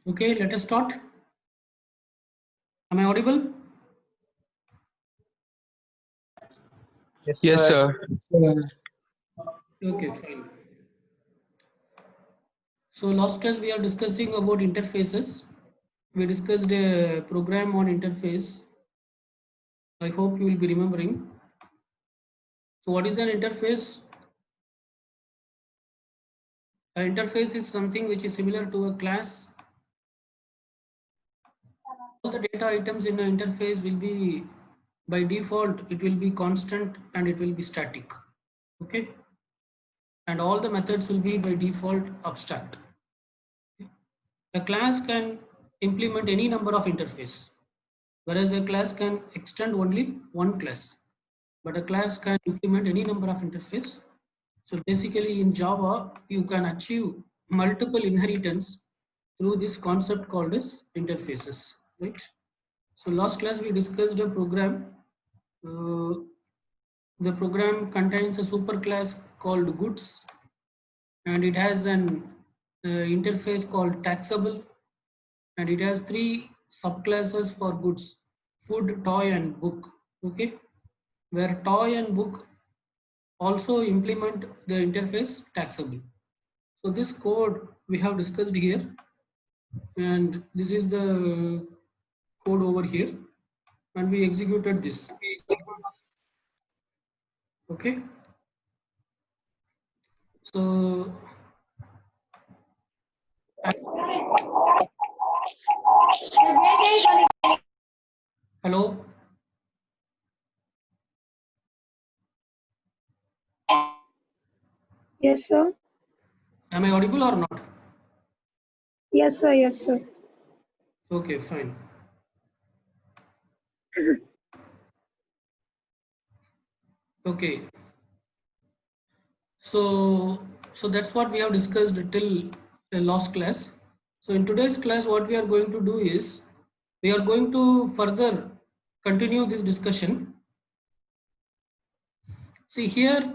Okay, let us start. Am I audible? Yes, sir. Okay, fine. So last class we are discussing about interfaces. We discussed a program on interface. I hope you will be remembering. So what is an interface? An interface is something which is similar to a class. All the data items in an interface will be, by default, it will be constant and it will be static. Okay. And all the methods will be by default abstract. A class can implement any number of interface, whereas a class can extend only one class, but a class can implement any number of interface. So basically in Java, you can achieve multiple inheritance through this concept called as interfaces, right? So last class we discussed a program. The program contains a superclass called goods, and it has an interface called taxable, and it has three subclasses for goods: food, toy, and book. Okay, where toy and book also implement the interface taxable. So this code we have discussed here, and this is the code over here, and we executed this. Okay, so hello, Yes, sir. am I audible or not? Yes, sir. Yes, sir. Okay, fine. Okay, so that's what we have discussed till the last class. So in today's class, what we are going to do is we are going to further continue this discussion. See here,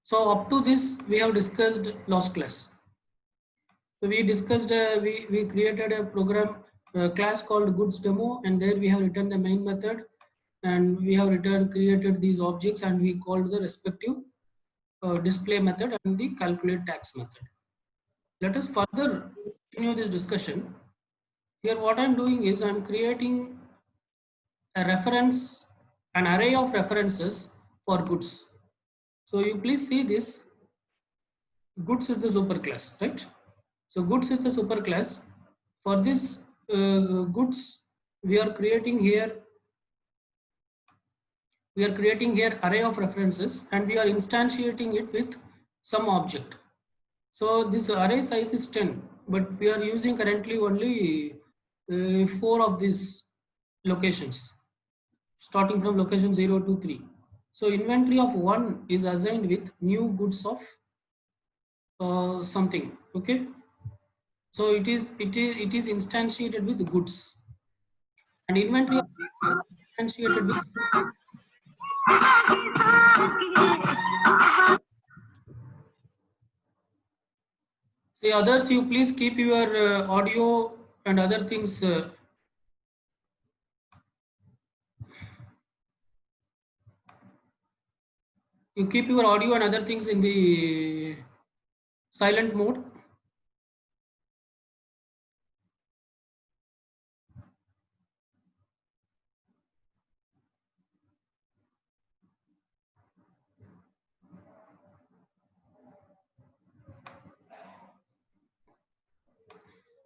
so up to this we have discussed last class. So we discussed, we created a program class called goods demo, and there we have written the main method, and we have created these objects, and we called the respective display method and the calculate tax method. Let us further continue this discussion. Here what I'm doing is I'm creating a reference, an array of references for goods. So you please see this, goods is the superclass, right? So goods is the superclass. For this goods, we are creating here array of references, and we are instantiating it with some object. So this array size is 10, but we are using currently only 4 of these locations, starting from location 0 to 3. So inventory of 1 is assigned with new goods of something. Okay, so it is instantiated with goods, and inventory of is instantiated with. See others, you please keep your audio and other things. You keep your audio and other things in the silent mode.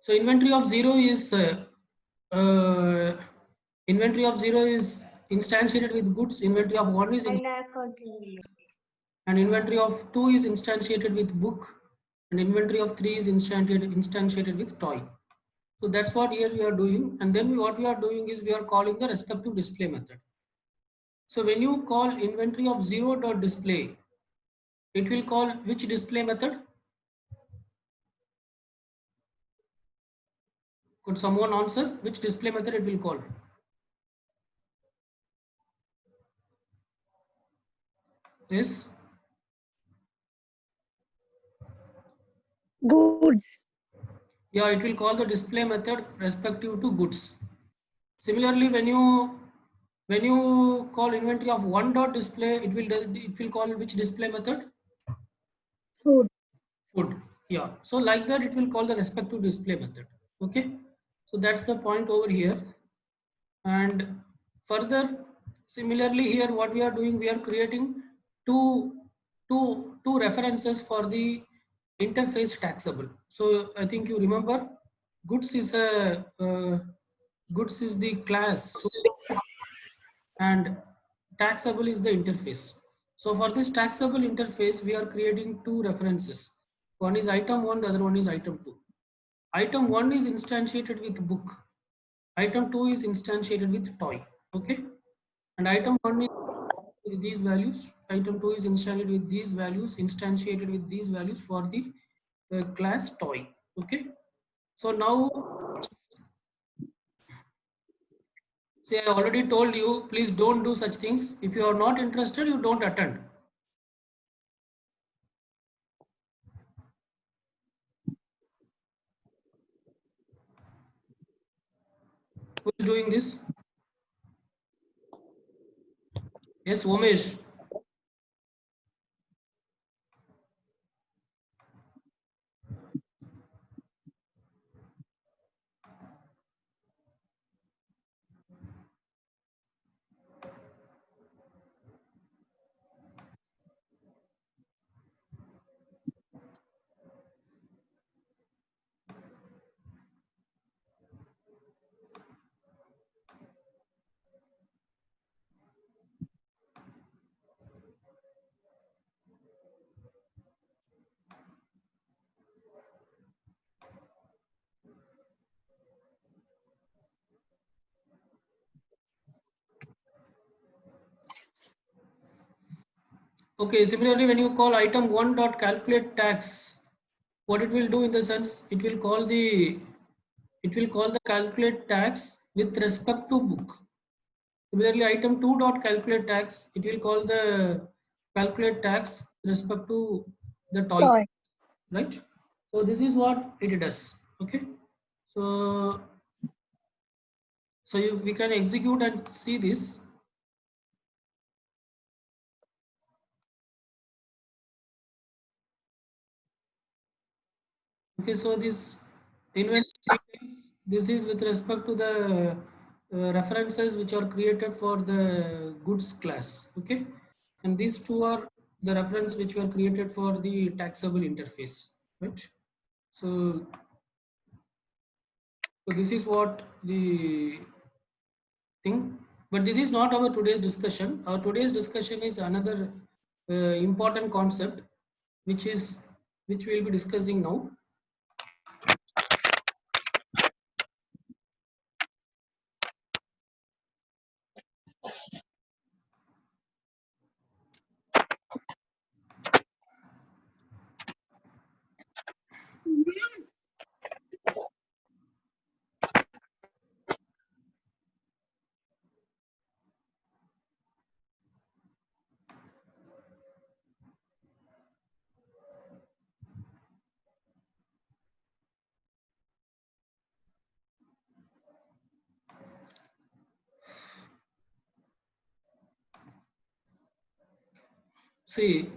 So inventory of 0 is instantiated with goods. Inventory of 1 is and inventory of 2 is instantiated with book, and inventory of 3 is instantiated with toy. So that's what here we are doing, and then what we are doing is we are calling the respective display method. So when you call inventory of 0 dot display, it will call which display method? Could someone answer which display method it will call? Yes. Goods. Yeah, it will call the display method respective to goods. Similarly, when you call inventory of one dot display, it will call which display method? Food. Food. Yeah. So like that, it will call the respective display method. Okay. So that's the point over here. And further, similarly here, what we are doing, we are creating two two references for the interface taxable. So I think you remember, goods is a goods is the class. So, and taxable is the interface. So for this taxable interface, we are creating two references. One is item 1, the other one is item 2. Item 1 is instantiated with book. Item 2 is instantiated with toy. Okay. And item 1 is with these values. Item 2 is instantiated with these values for the class toy. Okay. So now, see, I already told you, please don't do such things. If you are not interested, you don't attend. Who is doing this? Yes, Umesh. Okay, similarly, when you call item 1 dot calculate tax, what it will do in the sense, it will call the calculate tax with respect to book. Similarly, item 2 dot calculate tax, it will call the calculate tax with respect to the toy, Toy. right? So this is what it does. Okay. So we can execute and see this. Okay, so this inventory details, this is with respect to the references which are created for the goods class. Okay, and these two are the reference which were created for the taxable interface, right? So, so this is what the thing. But this is not our today's discussion. Our today's discussion is another important concept, which we will be discussing now. See,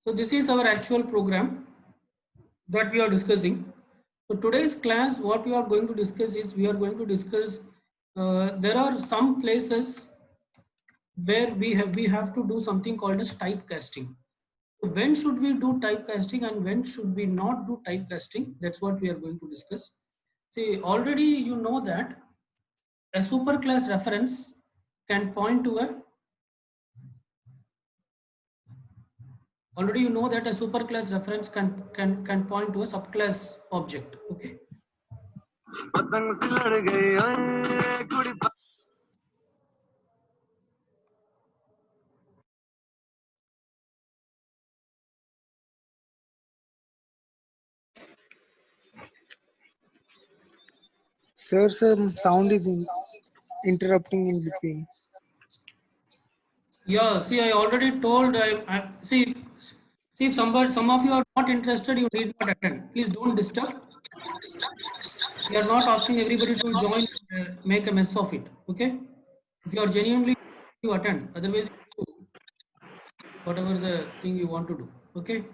so this is our actual program that we are discussing. So today's class, what we are going to discuss is we are going to discuss. There are some places where we have to do something called as typecasting. So when should we do typecasting and when should we not do typecasting? That's what we are going to discuss. See, already you know that a superclass reference can point to a already you know that a superclass reference can point to a subclass object. Okay. Sir, some sound is interrupting in between. Yeah, see, I already told. See, if some of you are not interested, you need not attend. Please don't disturb. We are not asking everybody to join, make a mess of it. Okay? If you are genuinely, you attend. Otherwise, you do whatever the thing you want to do. Okay?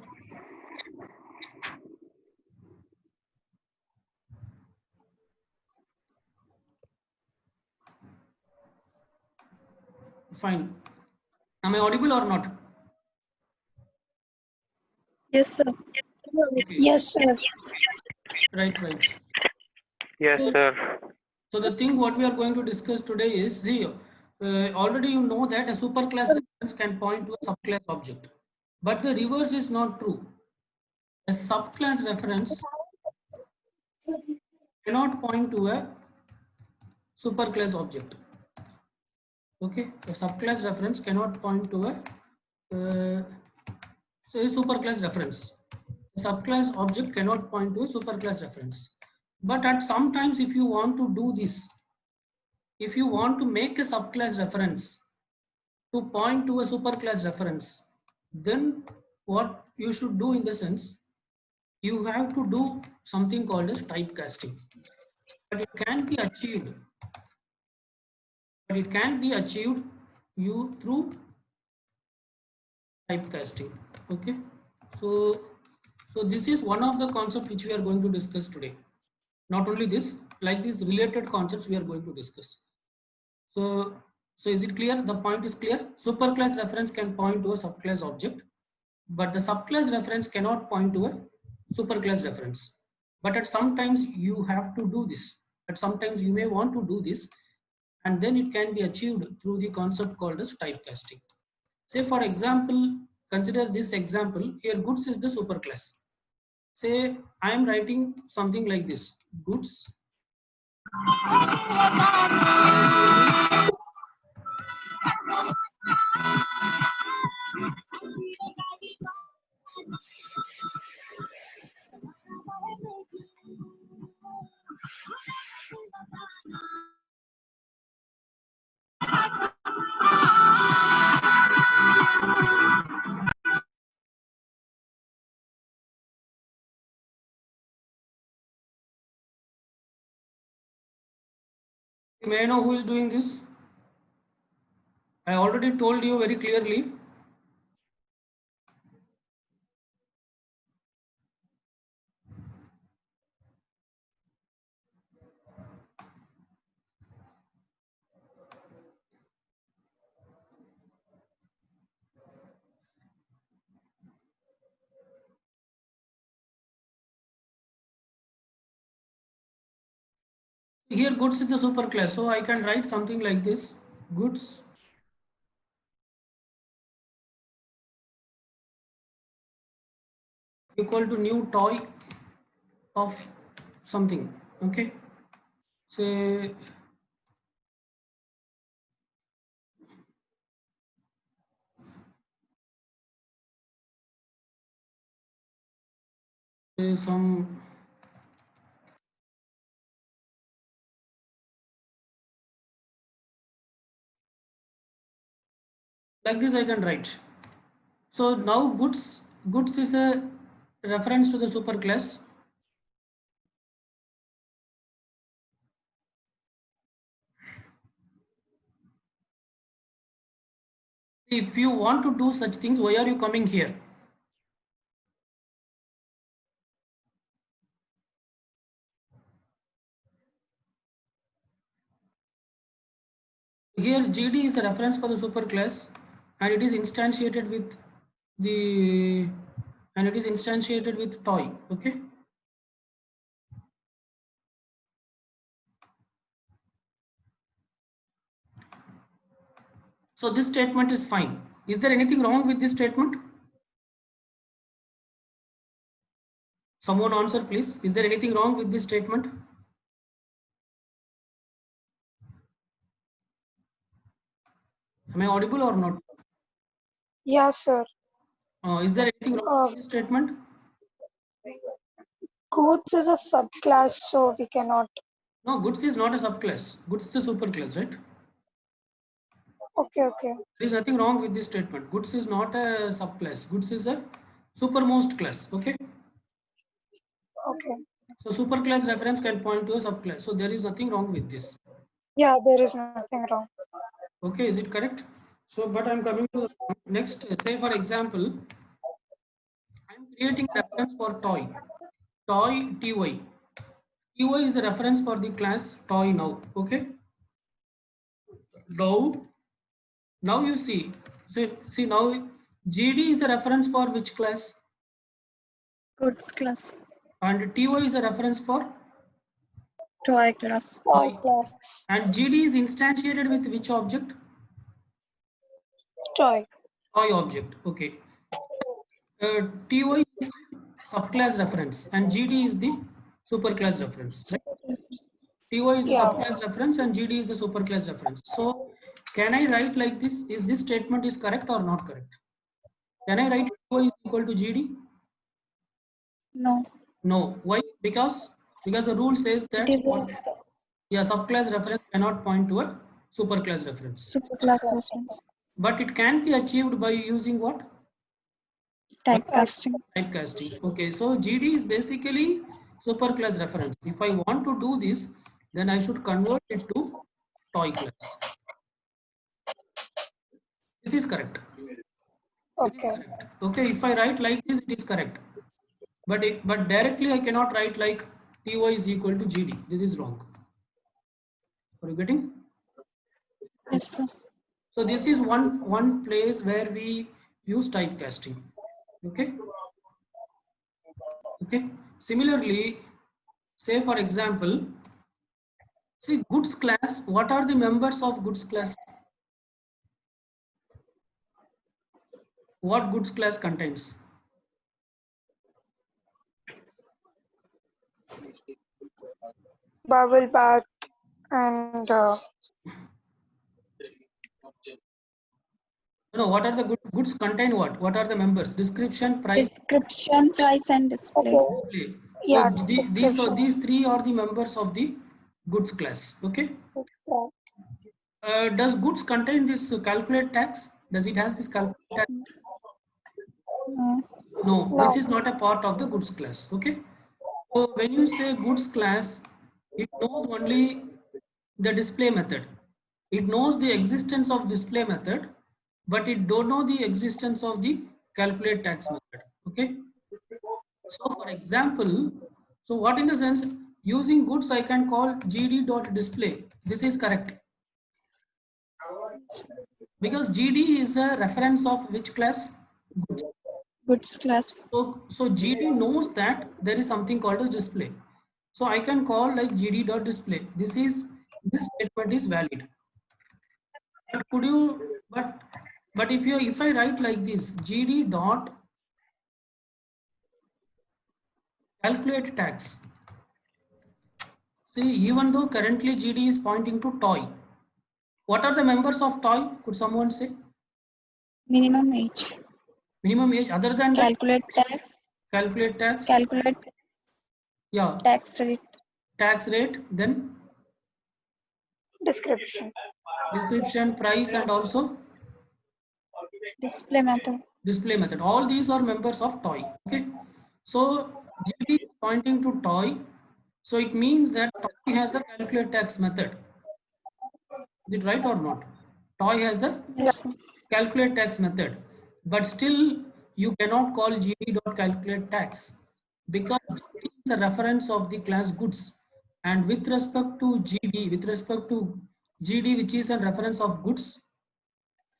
Fine. Am I audible or not? Yes, sir. Okay. Yes, sir. Right, right. Yes, So, sir. so the thing what we are going to discuss today is already you know that a superclass reference can point to a subclass object, but the reverse is not true. A subclass reference cannot point to a superclass object. Okay, a subclass reference cannot point to a say superclass reference. A subclass object cannot point to a superclass reference. But at sometimes, if you want to do this, if you want to make a subclass reference to point to a superclass reference, then what you should do in the sense, you have to do something called as typecasting. But it can be achieved. But it can be achieved you through typecasting. Okay. So, so this is one of the concepts which we are going to discuss today. Not only this, like these related concepts we are going to discuss. So is it clear? The point is clear. Superclass reference can point to a subclass object, but the subclass reference cannot point to a superclass reference. But at sometimes you have to do this. At sometimes you may want to do this, and then it can be achieved through the concept called as typecasting. Say for example, consider this example here. Goods is the superclass. Say I am writing something like this: goods May I know who is doing this? I already told you very clearly. Here goods is the superclass. So I can write something like this: goods equal to new toy of something. Okay. Say some like this I can write. So now goods is a reference to the superclass. If you want to do such things, why are you coming here? Here GD is a reference for the superclass, and it is instantiated with the toy. Okay. So this statement is fine. Is there anything wrong with this statement? Someone answer please. Is there anything wrong with this statement? Am I audible or not? Yeah, sir. Is there anything wrong with this statement? Goods is a subclass, so we cannot. No, goods is not a subclass. Goods is a superclass, right? Okay, okay. There is nothing wrong with this statement. Goods is not a subclass. Goods is a supermost class. Okay. Okay. So superclass reference can point to a subclass. So there is nothing wrong with this. Yeah, there is nothing wrong. Okay, is it correct? So, but I'm coming to the next. Say for example, I'm creating reference for toy. Toy ty. Ty is a reference for the class toy now. Okay. Now you see. See now GD is a reference for which class? Goods class. And ty is a reference for Toy class. Toy class. and GD is instantiated with which object? Toy. Toy object. Okay. Ty is subclass reference and GD is the superclass reference. Right? Ty is the Yeah. subclass reference and GD is the superclass reference. So can I write like this? Is this statement is correct or not correct? Can I write Ty is equal to GD? No. No. Why? Because the rule says that It is a yeah, subclass reference cannot point to a superclass reference. superclass reference. But it can be achieved by using what? Typecasting. Typecasting. Okay, so GD is basically superclass reference. If I want to do this, then I should convert it to toy class. This is correct. Okay. Okay, if I write like this, it is correct. But directly I cannot write like Ty is equal to GD. This is wrong. Are you getting? Yes, sir. So this is one place where we use typecasting. Okay. Okay. Similarly, say for example, see goods class. What are the members of goods class? What goods class contains? Bubble bath and No, what are the goods contain what? What are the members? Description, price, Description, price, and display. okay. display. So Yeah, these three are the members of the goods class. Okay. Does goods contain this calculate tax? Does it has this calculate tax? No. No, No. this is not a part of the goods class. Okay. So when you say goods class, it knows only the display method. It knows the existence of display method, but it don't know the existence of the calculate tax method. Okay. So for example, so what in the sense using goods I can call gd.display. This is correct. Because GD is a reference of which class? Goods. Goods class. So GD knows that there is something called as display. So I can call like gd.display. This statement is valid. But could you but if I write like this GD dot calculate tax. See, even though currently GD is pointing to toy, what are the members of toy? Could someone say? Minimum age. Minimum age other than that? Calculate tax. Calculate tax. Calculate Yeah. tax rate. Tax rate, then Description. description, price, and also Display method. display method. All these are members of toy. Okay. So GD is pointing to toy. So it means that toy has a calculate tax method. Is it right or not? Toy has a Yes, sir. calculate tax method, but still you cannot call gd.calculate tax because GD is a reference of the class goods, and with respect to GD, which is a reference of goods,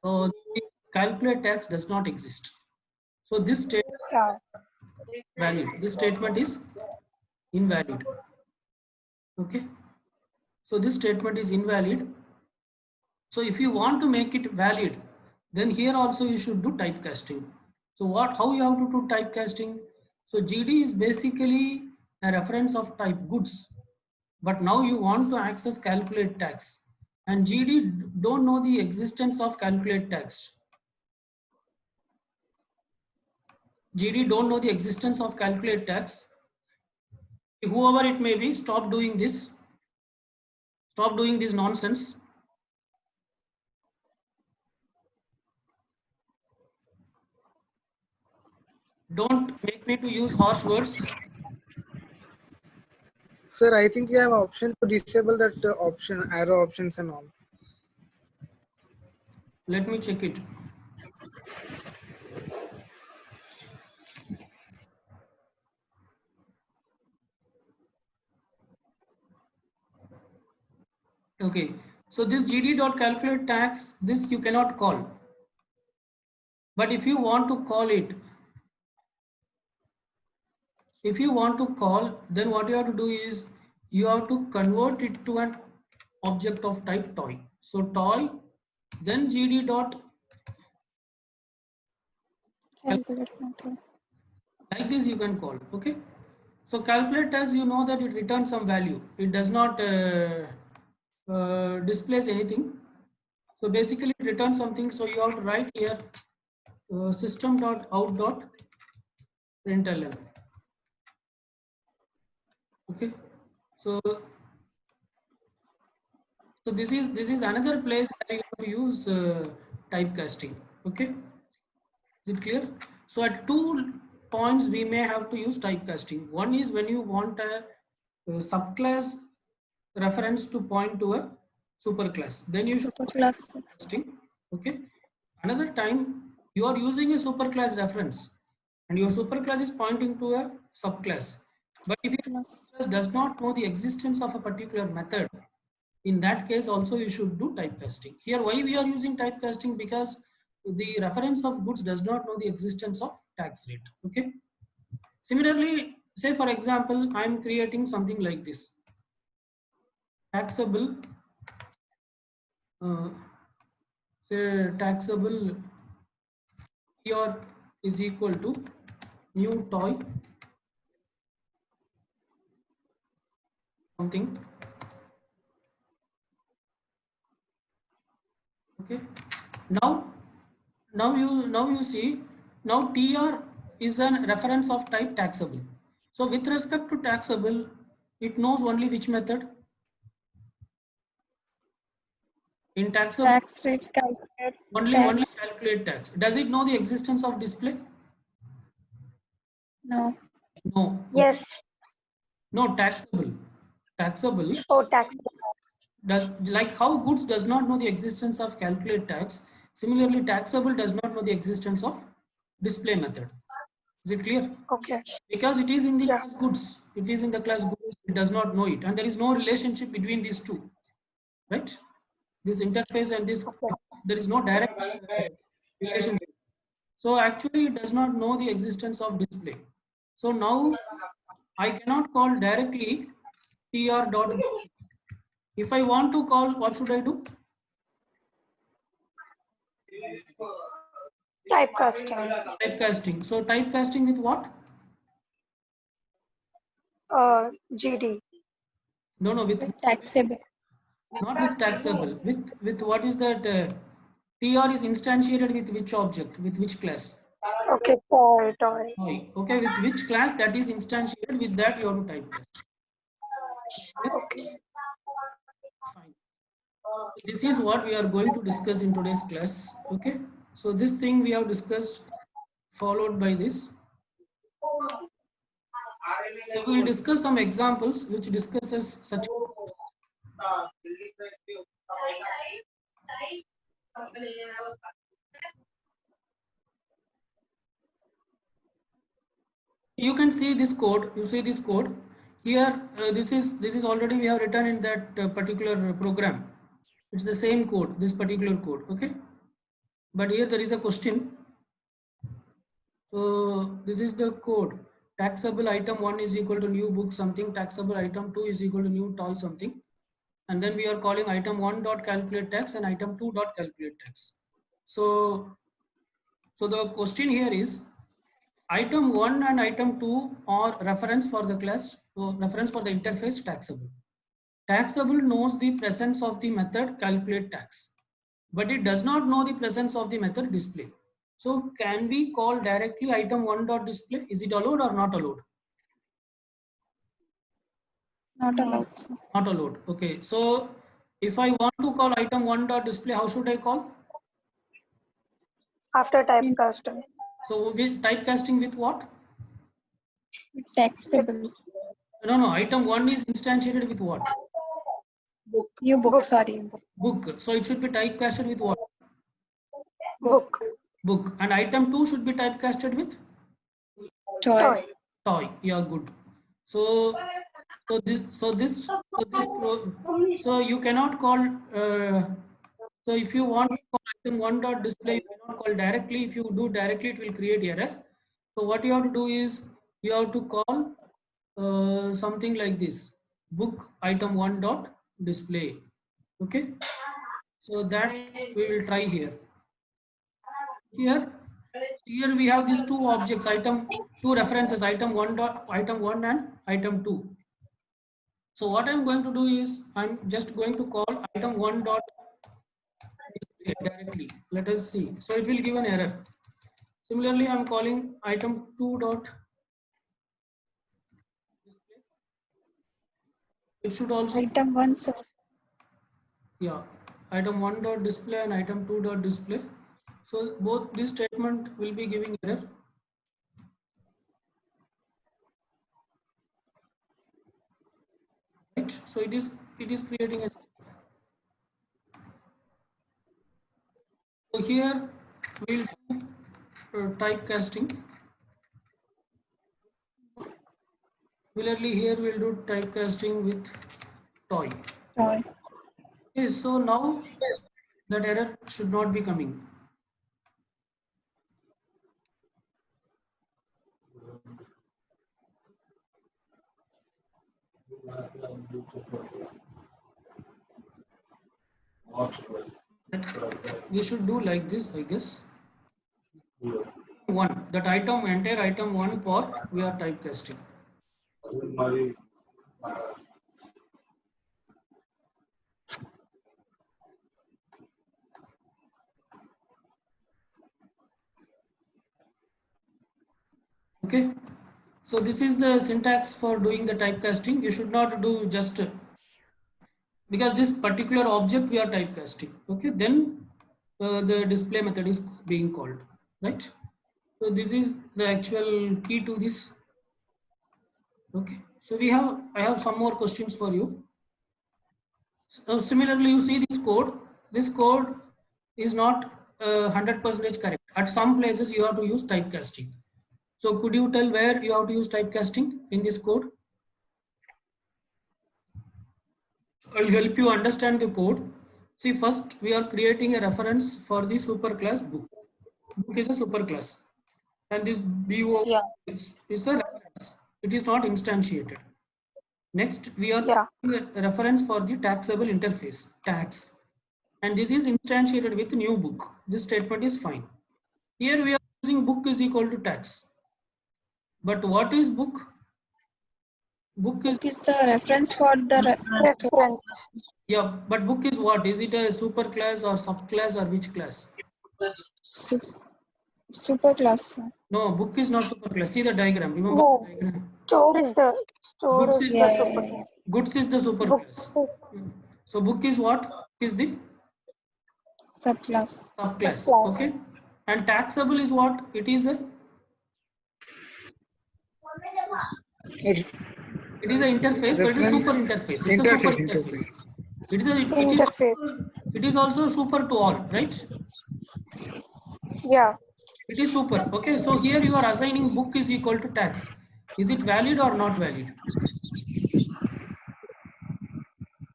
the calculate tax does not exist. So this statement Yeah. is valid. This statement is invalid. Okay. So this statement is invalid. So if you want to make it valid, then here also you should do typecasting. So how you have to do typecasting? So GD is basically a reference of type goods, but now you want to access calculate tax, and GD don't know the existence of calculate tax. GD don't know the existence of calculate tax. Whoever it may be, stop doing this. Stop doing this nonsense. Don't make me to use harsh words. Sir, I think you have option to disable that option, arrow options and all. Let me check it. Okay, so this gd.calculate tax, this you cannot call. But if you want to call it, then what you have to do is you have to convert it to an object of type toy. So toy, then gd dot, Calculate method. like this you can call. Okay. So calculate tax, you know that it returns some value. It does not displays anything. So basically it returns something. So you have to write here system.out.println. Okay. So this is another place where you have to use typecasting. Okay. Is it clear? So at 2 points we may have to use typecasting. One is when you want a subclass reference to point to a superclass, then you should Superclass. typecasting. Okay. Another time you are using a superclass reference and your superclass is pointing to a subclass. But if your subclass does not know the existence of a particular method, in that case also you should do typecasting. Here why we are using typecasting? Because the reference of goods does not know the existence of tax rate. Okay. Similarly, say for example, I am creating something like this. Taxable, say taxable here is equal to new toy something. Okay. Now you see, now TR is a reference of type taxable. So with respect to taxable, it knows only which method? In taxable, Tax rate calculate. only Tax. calculate tax. Does it know the existence of display? No. No. Yes. No, taxable. Taxable Oh, tax. does, like how goods does not know the existence of calculate tax. Similarly, taxable does not know the existence of display method. Is it clear? Okay. Because it is in the Yeah. class goods. It is in the class goods. It does not know it, and there is no relationship between these two, right? This interface and this, Okay. there is no direct relationship. So actually, it does not know the existence of display. So now I cannot call directly tr dot. If I want to call, what should I do? Typecasting. Typecasting. So typecasting with what? GD. No, with Taxable. not with taxable. With what is that? TR is instantiated with which object? With which class? Okay. Toy. Okay, with which class that is instantiated, with that you have to typecast. Okay. Fine. This is what we are going to discuss in today's class. Okay. So this thing we have discussed, followed by this. So we will discuss some examples which discusses such concepts. You can see this code. You see this code here. This is already we have written in that particular program. It's the same code. This particular code. Okay. But here there is a question. So this is the code. Taxable item 1 is equal to new book something. Taxable item 2 is equal to new toy something. And then we are calling item 1 dot calculate tax and item 2 dot calculate tax. So the question here is, item 1 and item 2 are reference for the class, reference for the interface taxable. Taxable knows the presence of the method calculate tax, but it does not know the presence of the method display. So can we call directly item 1 dot display? Is it allowed or not allowed? Not allowed. Not allowed. Okay. So if I want to call item 1 dot display, how should I call? After typecasting. So we typecasting with what? Taxable. No, item 1 is instantiated with what? You book, sorry. Book. So it should be typecasted with what? Book. Book. And item 2 should be typecasted with Toy. Toy. toy. Yeah, good. So so you cannot call so if you want to call item 1 dot display, you cannot call directly. If you do directly, it will create error. So what you have to do is you have to call something like this: book item 1 dot display. Okay, so that we will try here. Here we have these two objects, two references, item 1 and item 2. So what I'm going to do is I'm just going to call item 1 dot display directly. Let us see. So it will give an error. Similarly, I'm calling item 2 dot display. It should also, Item 1, sir. yeah, item 1 dot display and item 2 dot display. So both this statement will be giving error. Right? So it is creating a. So here we'll do typecasting. Similarly, here we'll do typecasting with toy. Toy. Okay, so now that error should not be coming. We should do like this, I guess. One, that item, entire item 1 part, we are typecasting. Okay, so this is the syntax for doing the typecasting. You should not do just because this particular object we are typecasting. Okay, then the display method is being called, right? So this is the actual key to this. Okay, so I have some more questions for you. So similarly, you see this code. This code is not 100% correct. At some places, you have to use typecasting. So could you tell where you have to use typecasting in this code? I will help you understand the code. See, first we are creating a reference for the superclass book. Book is a superclass, and this BO Yeah. is a reference. It is not instantiated. Next, we are Yeah. creating a reference for the taxable interface, tax. And this is instantiated with new book. This statement is fine. Here we are using book is equal to tax. But what is book? Book is, Book is the reference for the Reference. yeah, but book is what? Is it a super class or subclass or which class? super class, sir. No, book is not super class. See the diagram. Remember No. the diagram? Store is the Goods is, super. goods is the super Book. class. So book is what? Book is the Subclass. subclass. Subclass. Okay. And taxable is what? It is a it is an interface, but it is super interface. It's a super interface. It is also super to all, right? Yeah. It is super. Okay, so here you are assigning book is equal to tax. Is it valid or not valid?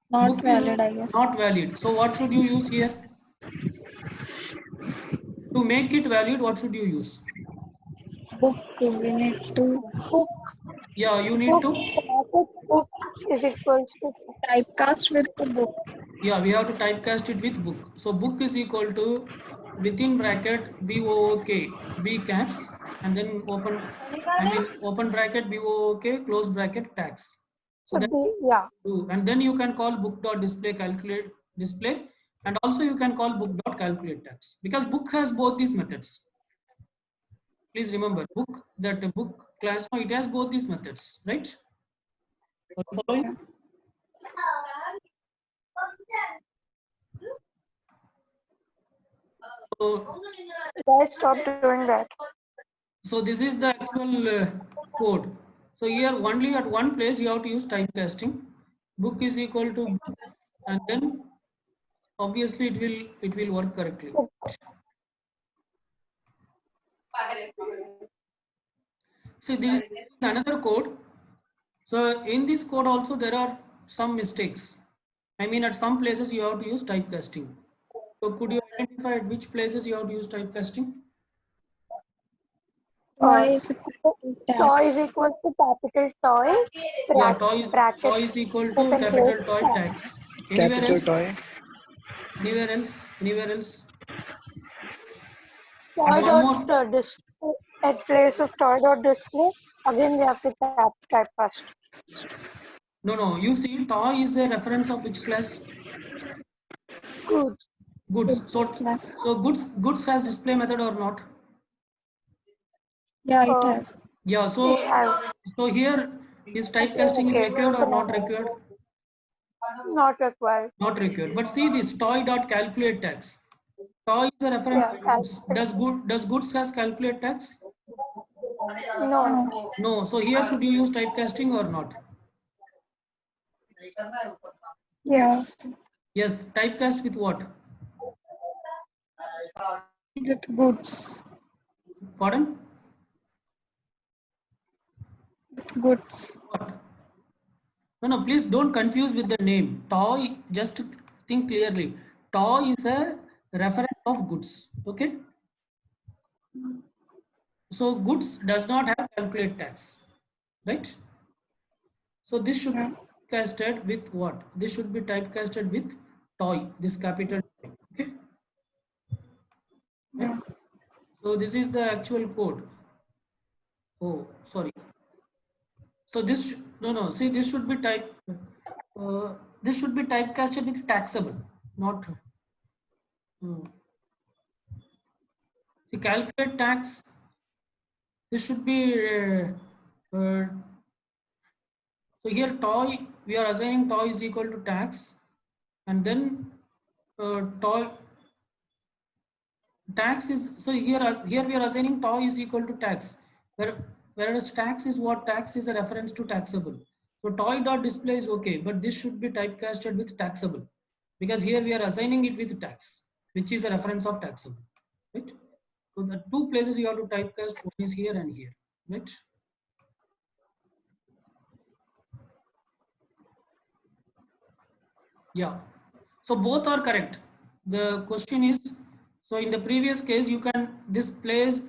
Not Book valid, is I guess. not valid. So what should you use here? To make it valid, what should you use? Book, we need to Book. Yeah, you need to. Book is equal to typecast with the book. Yeah, we have to typecast it with book. So book is equal to within bracket BOOK, B caps, and then open bracket BOOK, close bracket tax. So that yeah. and then you can call book dot display calculate display, and also you can call book dot calculate tax because book has both these methods. Please remember book class, it has both these methods, right? Are you following? So, Guys, stop doing that. So this is the actual code. So here only at one place you have to use typecasting. Book is equal to book, and then obviously it will work correctly. See, this is another code. So in this code also there are some mistakes. I mean, at some places you have to use typecasting. So could you identify at which places you have to use typecasting? Y is equal to Toy is tax. equal to capital toy, Yeah, bracket toy is equal to open capital place, toy tax. Anywhere Capital else? toy. Anywhere else? Anywhere else? toy And one more. dot display at place of toy dot display. Again, we have to type first. No. You see, toy is a reference of which class? Goods. Goods. Goods class. So goods has display method or not? Yeah, it Uh, has. Yeah. It has. So here is typecasting is Okay. required or not required? Not required. Not required. But see this toy dot calculate tax. Toy is a reference Yeah. of goods. Does goods has calculate tax? No. No. So here should you use typecasting or not? Yes. Yes. Typecast with what? With goods. Pardon? Goods. What? No. Please don't confuse with the name. Toy. Just think clearly. Toy is a reference of goods. Okay. So goods does not have calculate tax, right? So this should Yeah. be casted with what? This should be typecasted with toy. This capital toy. Okay. Right? Yeah. So this is the actual code. Oh, sorry. So this no. See, this should be this should be typecasted with taxable, not. See, calculate tax. This should be. So here toy we are assigning toy is equal to tax, and then toy tax is so here we are assigning toy is equal to tax, whereas tax is what? Tax is a reference to taxable. So toy dot display is okay, but this should be typecasted with taxable, because here we are assigning it with tax, which is a reference of taxable, right? So the two places you have to typecast, one is here and here, right? Yeah. So both are correct. The question is, so in the previous case, you can this place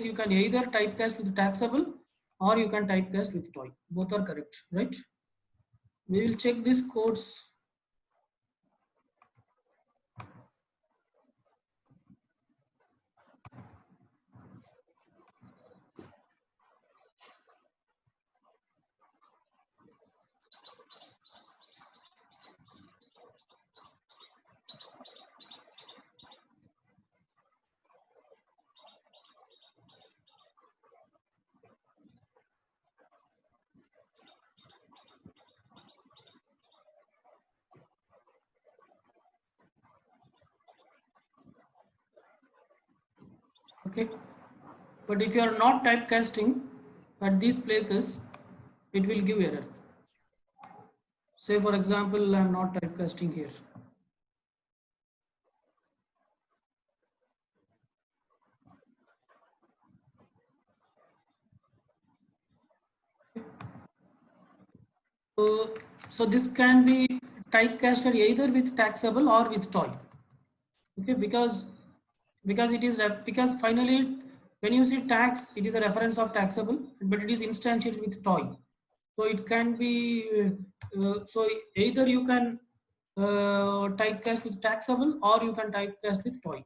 you can either typecast with taxable or you can typecast with toy. Both are correct, right? We will check these codes. Okay. But if you are not typecasting at these places, it will give error. Say for example, I am not typecasting here. So this can be typecasted either with taxable or with toy. Okay, because it is because finally when you see tax, it is a reference of taxable, but it is instantiated with toy. So it can be so either you can typecast with taxable or you can typecast with toy.